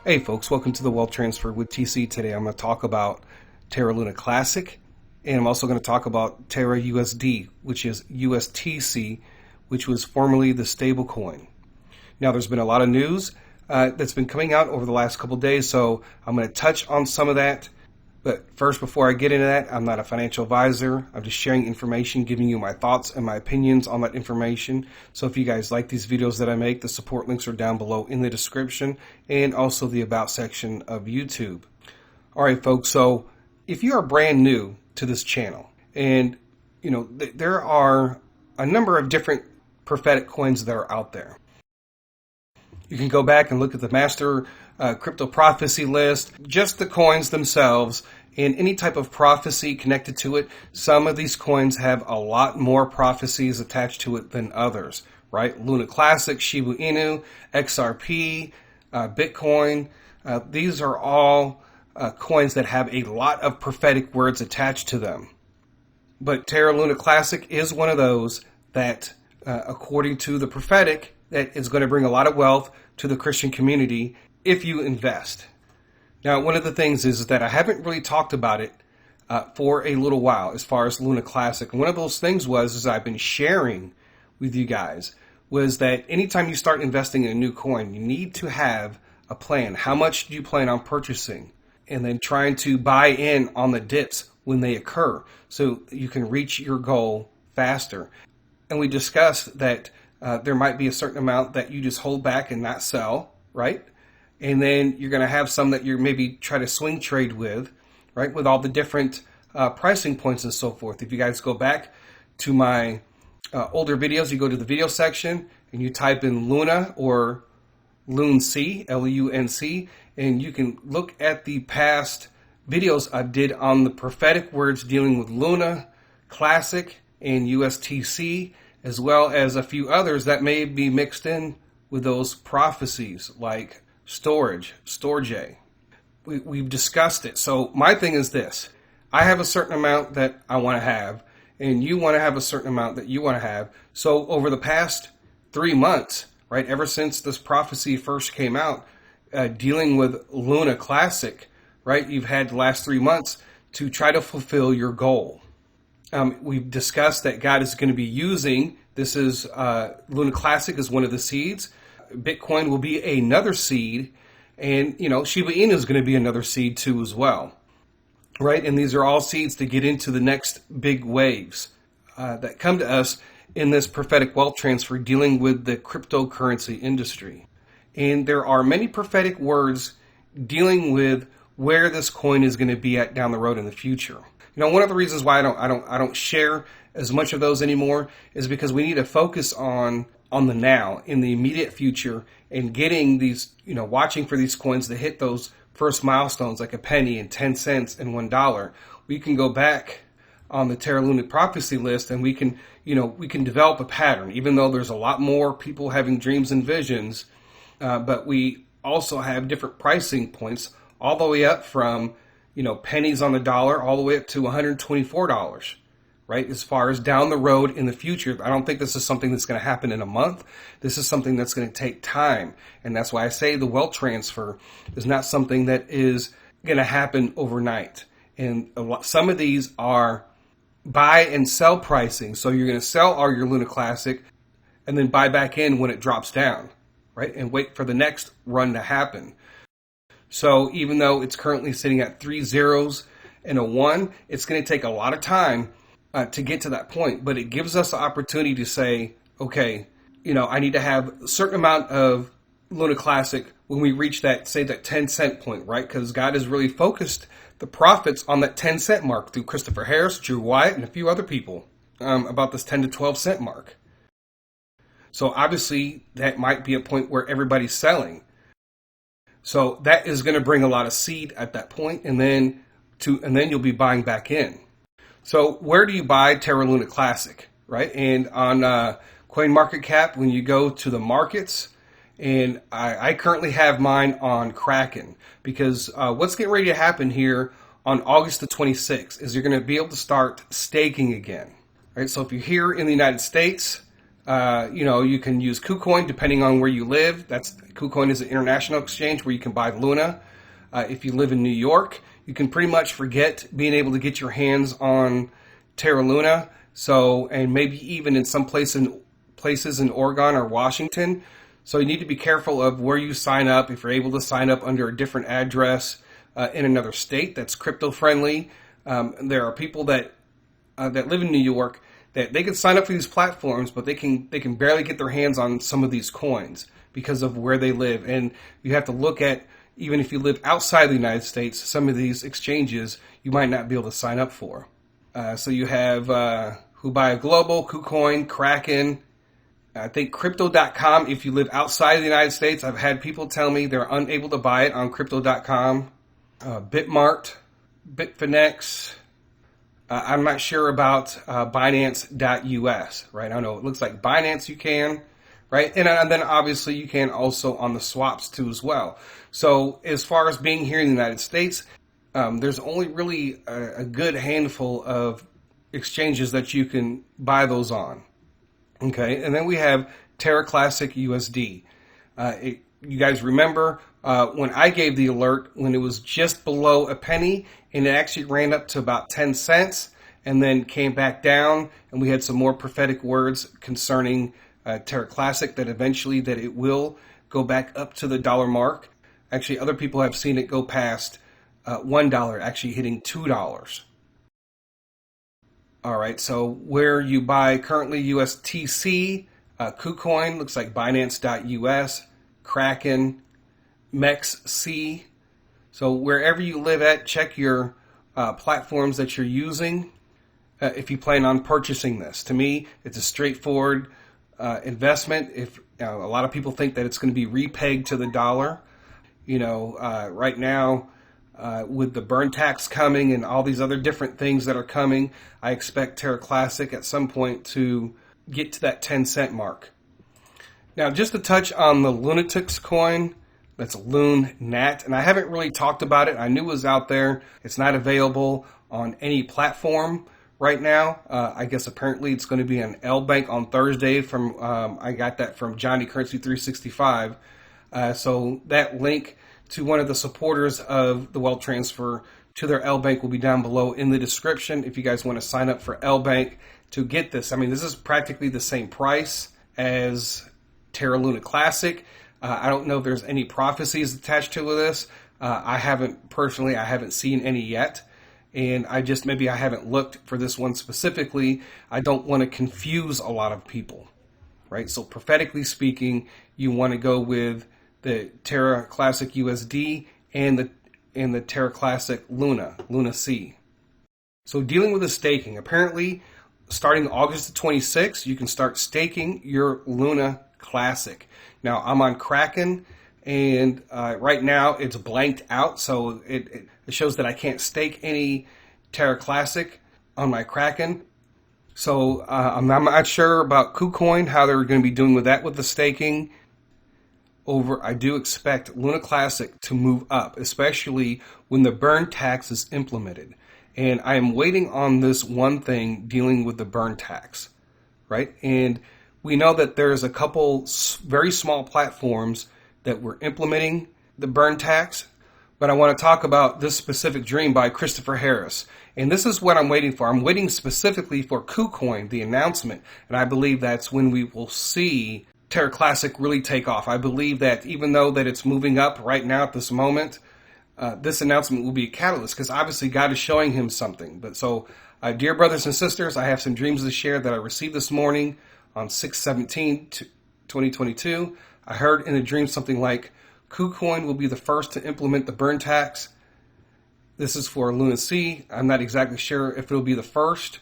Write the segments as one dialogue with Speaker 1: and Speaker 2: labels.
Speaker 1: Hey folks, welcome to the Wealth Transfer with TC. Today I'm going to talk about Terra Luna Classic, and I'm also going to talk about Terra USD, which is USTC, which was formerly the stablecoin. Now there's been a lot of news that's been coming out over the last couple days, so I'm going to touch on some of that. But first, before I get into that, I'm not a financial advisor. I'm just sharing information, giving you my thoughts and my opinions on that information. So if you guys like these videos that I make, the support links are down below in the description and also the About section of YouTube. All right, folks, so if you are brand new to this channel, and there are a number of different prophetic coins that are out there. You can go back and look at the master crypto prophecy list, just the coins themselves, and any type of prophecy connected to it. Some of these coins have a lot more prophecies attached to it than others, right? Luna Classic, Shiba Inu, XRP, Bitcoin. These are all coins that have a lot of prophetic words attached to them. But Terra Luna Classic is one of those that, according to the prophetic, that is going to bring a lot of wealth to the Christian community if you invest. Now, one of the things is that I haven't really talked about it for a little while as far as Luna Classic. And one of those things is I've been sharing with you guys was that anytime you start investing in a new coin, you need to have a plan. How much do you plan on purchasing? And then trying to buy in on the dips when they occur so you can reach your goal faster. And we discussed that there might be a certain amount that you just hold back and not sell, right? And then you're going to have some that you're maybe try to swing trade with, right? With all the different pricing points and so forth. If you guys go back to my older videos, you go to the video section and you type in Luna or LUNC, L-U-N-C, and you can look at the past videos I did on the prophetic words dealing with Luna Classic and USTC, as well as a few others that may be mixed in with those prophecies like storage. We've discussed it. So my thing is this. I have a certain amount that I want to have, and you want to have a certain amount that you want to have. So over the past 3 months, right, ever since this prophecy first came out, dealing with Luna Classic, right, you've had the last 3 months to try to fulfill your goal. We've discussed that God is going to be using, this is Luna Classic is one of the seeds. Bitcoin will be another seed, and Shiba Inu is going to be another seed too as well, right? And these are all seeds to get into the next big waves that come to us in this prophetic wealth transfer dealing with the cryptocurrency industry. And there are many prophetic words dealing with where this coin is going to be at down the road in the future. One of the reasons why I don't share as much of those anymore is because we need to focus on the now, in the immediate future, and getting these, watching for these coins to hit those first milestones like a penny and 10 cents and $1. We can go back on the Terra Luna prophecy list and we can develop a pattern, even though there's a lot more people having dreams and visions, but we also have different pricing points all the way up from, pennies on the dollar all the way up to $124. Right? As far as down the road in the future, I don't think this is something that's going to happen in a month. This is something that's going to take time. And that's why I say the wealth transfer is not something that is going to happen overnight. And some of these are buy and sell pricing. So you're going to sell all your Luna Classic and then buy back in when it drops down, right? And wait for the next run to happen. So even though it's currently sitting at 3 zeros and a 1, it's going to take a lot of time to get to that point, but it gives us the opportunity to say, okay, I need to have a certain amount of Luna Classic when we reach that, say, that 10 cent point, right? Because God has really focused the profits on that 10 cent mark through Christopher Harris, Drew Wyatt, and a few other people about this 10 to 12 cent mark. So obviously that might be a point where everybody's selling. So that is going to bring a lot of seed at that point, and then you'll be buying back in. So where do you buy Terra Luna Classic, right? And on CoinMarketCap, when you go to the markets, and I currently have mine on Kraken, because what's getting ready to happen here on August the 26th is you're going to be able to start staking again, right? So if you're here in the United States, You can use Kucoin depending on where you live. Kucoin is an international exchange where you can buy Luna. If you live in New York, you can pretty much forget being able to get your hands on Terra Luna. So, and maybe even in some places in Oregon or Washington. So you need to be careful of where you sign up. If you're able to sign up under a different address in another state that's crypto friendly, there are people that live in New York that they can sign up for these platforms, but they can barely get their hands on some of these coins because of where they live. And you have to look at, even if you live outside the United States, some of these exchanges you might not be able to sign up for. So you have Hubai Global, Kucoin, Kraken. I think Crypto.com, if you live outside the United States, I've had people tell me they're unable to buy it on Crypto.com. Bitmart, Bitfinex. I'm not sure about Binance.us, right? I don't know. It looks like Binance you can, right? And then obviously you can also on the swaps too as well. So as far as being here in the United States, there's only really a good handful of exchanges that you can buy those on. Okay, and then we have Terra Classic USD. You guys remember when I gave the alert when it was just below a penny, and it actually ran up to about 10 cents and then came back down, and we had some more prophetic words concerning Terra Classic that eventually that it will go back up to the dollar mark. Actually, other people have seen it go past $1, actually hitting $2. All right, so where you buy currently USTC, Kucoin, looks like Binance.us, Kraken, MEXC. So wherever you live at, check your platforms that you're using if you plan on purchasing this. To me, it's a straightforward investment. If a lot of people think that it's going to be repegged to the dollar, right now, with the burn tax coming and all these other different things that are coming, I expect Terra Classic at some point to get to that 10-cent mark. Now, just to touch on the Lunatics coin, that's LUNAT, and I haven't really talked about it. I knew it was out there. It's not available on any platform right now. I guess apparently it's going to be on Lbank on Thursday. I got that from Johnny Currency 365. So that link to one of the supporters of the wealth transfer to their Lbank will be down below in the description if you guys want to sign up for Lbank to get this. I mean, this is practically the same price as Terra Luna Classic. I don't know if there's any prophecies attached to this. I haven't seen any yet. And maybe I haven't looked for this one specifically. I don't want to confuse a lot of people, right? So prophetically speaking, you want to go with the Terra Classic USD and the Terra Classic Luna C. So dealing with the staking, apparently starting August the 26th, you can start staking your Luna Classic. Now I'm on Kraken, and right now it's blanked out, so it shows that I can't stake any Terra Classic on my Kraken. So I'm not sure about Kucoin, how they're going to be doing with that with the staking. I do expect Luna Classic to move up, especially when the burn tax is implemented. And I am waiting on this one thing dealing with the burn tax, right? And we know that there's a couple very small platforms that were implementing the burn tax, but I want to talk about this specific dream by Christopher Harris. And this is what I'm waiting for. I'm waiting specifically for Kucoin, the announcement, and I believe that's when we will see Terra Classic really take off. I believe that even though that it's moving up right now at this moment, this announcement will be a catalyst because obviously God is showing him something. But so, dear brothers and sisters, I have some dreams to share that I received this morning on 6/17/2022. I heard in a dream something like, Kucoin will be the first to implement the burn tax. This is for Luna C. I'm not exactly sure if it'll be the first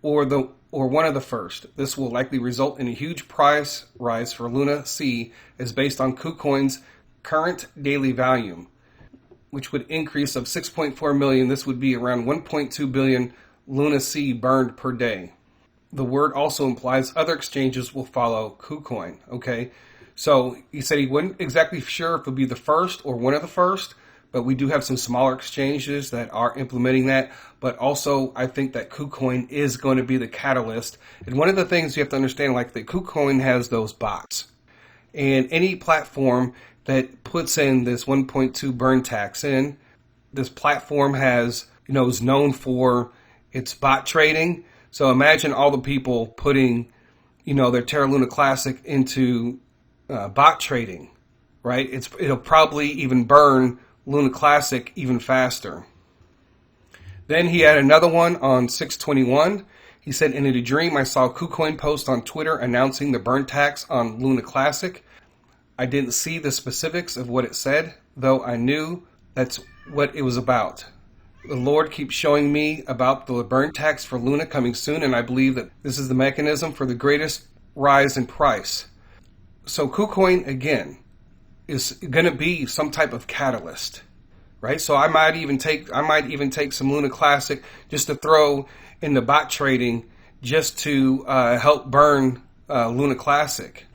Speaker 1: or one of the first. This will likely result in a huge price rise for Luna C as based on Kucoin's current daily volume, which would increase of 6.4 million. This would be around 1.2 billion Luna C burned per day. The word also implies other exchanges will follow Kucoin. Okay, so he said he wasn't exactly sure if it would be the first or one of the first, but we do have some smaller exchanges that are implementing that. But also, I think that Kucoin is going to be the catalyst. And one of the things you have to understand, like the Kucoin has those bots. And any platform that puts in this 1.2 burn tax in, this platform has, is known for its bot trading. So imagine all the people putting, their Terra Luna Classic into bot trading, right? It'll probably even burn Luna Classic even faster. Then he had another one on 6/21. He said, in a dream, I saw Kucoin post on Twitter announcing the burn tax on Luna Classic. I didn't see the specifics of what it said, though I knew that's what it was about. The Lord keeps showing me about the burn tax for Luna coming soon, and I believe that this is the mechanism for the greatest rise in price. So Kucoin, again, is going to be some type of catalyst, right? So I might even take some Luna Classic just to throw in the bot trading just to help burn Luna Classic.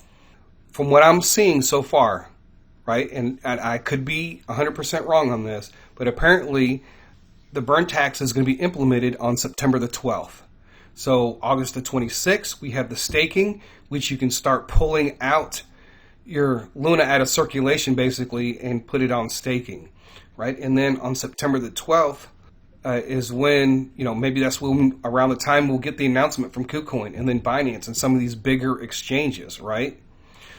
Speaker 1: From what I'm seeing so far, right, and I could be 100% wrong on this, but apparently the burn tax is going to be implemented on September the 12th. So August the 26th, we have the staking, which you can start pulling out your Luna out of circulation basically and put it on staking, right? And then on September the 12th is when, maybe that's when around the time we'll get the announcement from Kucoin and then Binance and some of these bigger exchanges, right?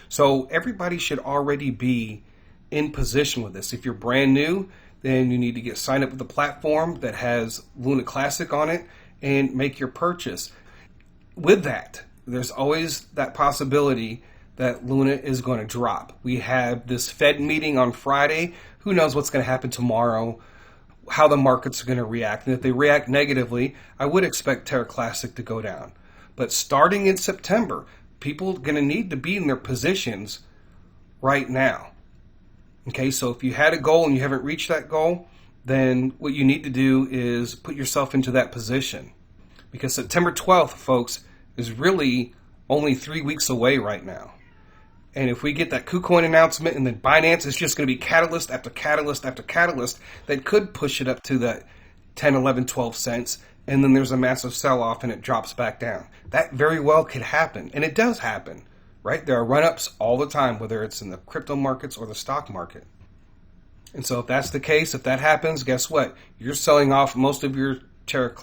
Speaker 1: So everybody should already be in position with this. If you're brand new, then you need to get signed up with the platform that has Luna Classic on it and make your purchase. With that, there's always that possibility that Luna is going to drop. We have this Fed meeting on Friday. Who knows what's going to happen tomorrow, how the markets are going to react. And if they react negatively, I would expect Terra Classic to go down. But starting in September, people are going to need to be in their positions right now. Okay, so if you had a goal and you haven't reached that goal, then what you need to do is put yourself into that position. Because September 12th, folks, is really only 3 weeks away right now. And if we get that Kucoin announcement and then Binance is just going to be catalyst after catalyst after catalyst, that could push it up to the 10, 11, 12 cents. And then there's a massive sell-off and it drops back down. That very well could happen. And it does happen, right? There are run-ups all the time, whether it's in the crypto markets or the stock market. And so if that's the case, if that happens, guess what? You're selling off most of your Terra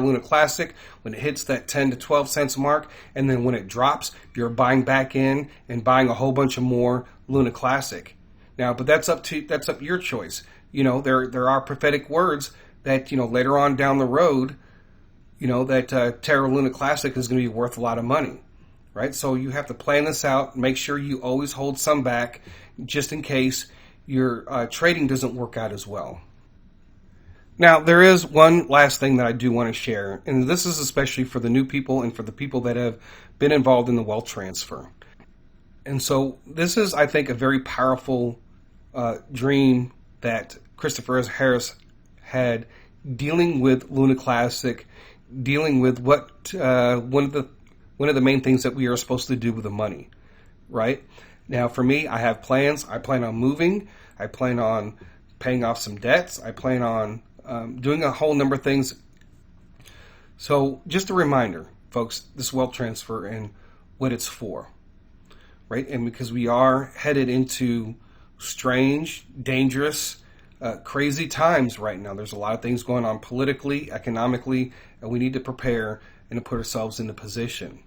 Speaker 1: Luna Classic when it hits that 10 to 12 cents mark, and then when it drops, you're buying back in and buying a whole bunch of more Luna Classic. Now, but that's up your choice. There are prophetic words that later on down the road, that Terra Luna Classic is going to be worth a lot of money, right? So you have to plan this out. Make sure you always hold some back, just in case your trading doesn't work out as well. Now, there is one last thing that I do want to share, and this is especially for the new people and for the people that have been involved in the wealth transfer. And so this is, I think, a very powerful dream that Christopher Harris had dealing with Luna Classic, dealing with what one of the main things that we are supposed to do with the money, right? Now, for me, I have plans. I plan on moving. I plan on paying off some debts. I plan on doing a whole number of things. So just a reminder, folks, this wealth transfer and what it's for, right? And because we are headed into strange, dangerous, crazy times right now. There's a lot of things going on politically, economically, and we need to prepare and to put ourselves in a position.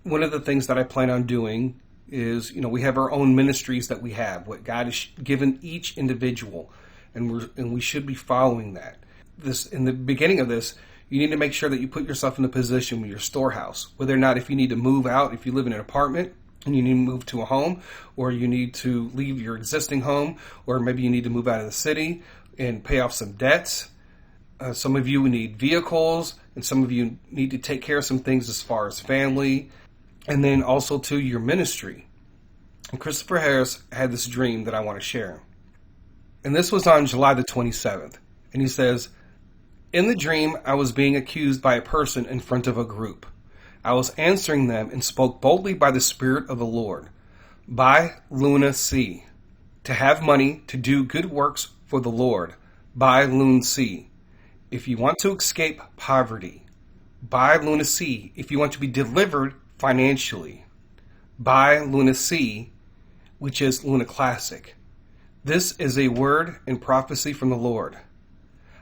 Speaker 1: One of the things that I plan on doing is, we have our own ministries that we have, what God has given each individual. And we should be following that. This in the beginning of this, you need to make sure that you put yourself in a position with your storehouse. Whether or not if you need to move out, if you live in an apartment and you need to move to a home, or you need to leave your existing home, or maybe you need to move out of the city and pay off some debts. Some of you need vehicles, and some of you need to take care of some things as far as family, and then also to your ministry. And Christopher Harris had this dream that I want to share. And this was on July the 27th. And he says, in the dream, I was being accused by a person in front of a group. I was answering them and spoke boldly by the Spirit of the Lord. Buy Luna C. to have money to do good works for the Lord, buy LUNC. If you want to escape poverty, buy LUNAC. If you want to be delivered financially, buy LUNAC, which is Luna Classic. This is a word and prophecy from the Lord.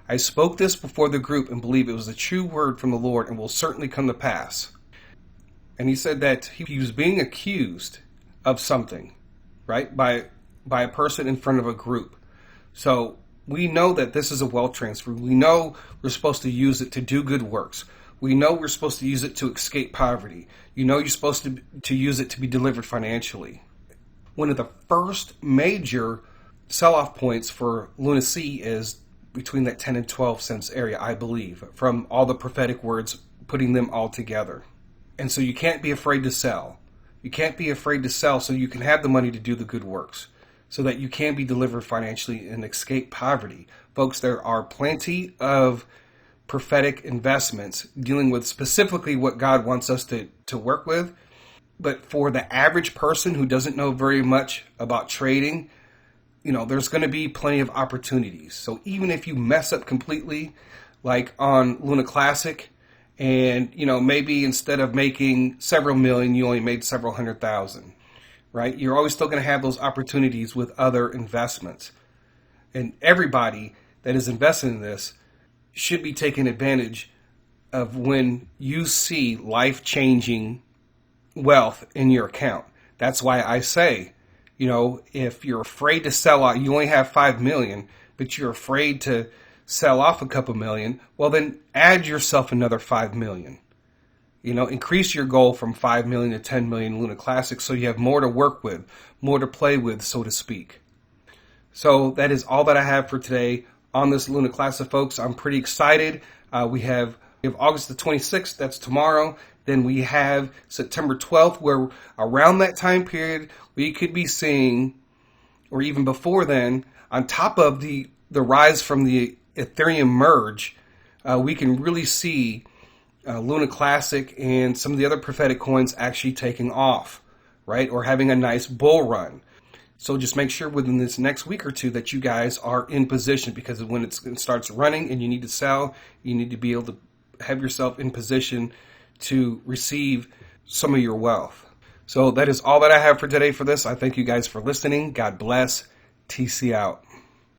Speaker 1: I spoke this before the group and believe it was a true word from the Lord and will certainly come to pass. And he said that he was being accused of something, right, by a person in front of a group. So we know that this is a wealth transfer. We know we're supposed to use it to do good works. We know we're supposed to use it to escape poverty. You know you're supposed to use it to be delivered financially. One of the first major sell-off points for LUNAC is between that 10 and 12 cents area, I believe, from all the prophetic words, putting them all together. And so you can't be afraid to sell. You can't be afraid to sell so you can have the money to do the good works, so that you can be delivered financially and escape poverty. Folks, there are plenty of prophetic investments dealing with specifically what God wants us to work with. But for the average person who doesn't know very much about trading, there's going to be plenty of opportunities. So even if you mess up completely, like on Luna Classic, and, maybe instead of making several million, you only made several 100,000, right? You're always still going to have those opportunities with other investments. And everybody that is invested in this should be taking advantage of when you see life-changing wealth in your account. That's why I say, if you're afraid to sell out, you only have 5 million, but you're afraid to sell off a couple million, well then add yourself another 5 million. Increase your goal from 5 million to 10 million Luna Classic so you have more to work with, more to play with, so to speak. So that is all that I have for today on this Luna Classic, folks. I'm pretty excited. We have August the 26th, that's tomorrow. Then we have September 12th, where around that time period, we could be seeing, or even before then, on top of the rise from the Ethereum merge, we can really see Luna Classic and some of the other prophetic coins actually taking off, right? Or having a nice bull run. So just make sure within this next week or two that you guys are in position, because when it starts running and you need to sell, you need to be able to have yourself in position to receive some of your wealth. So that is all that I have for today for this. I thank you guys for listening. God bless. TC out.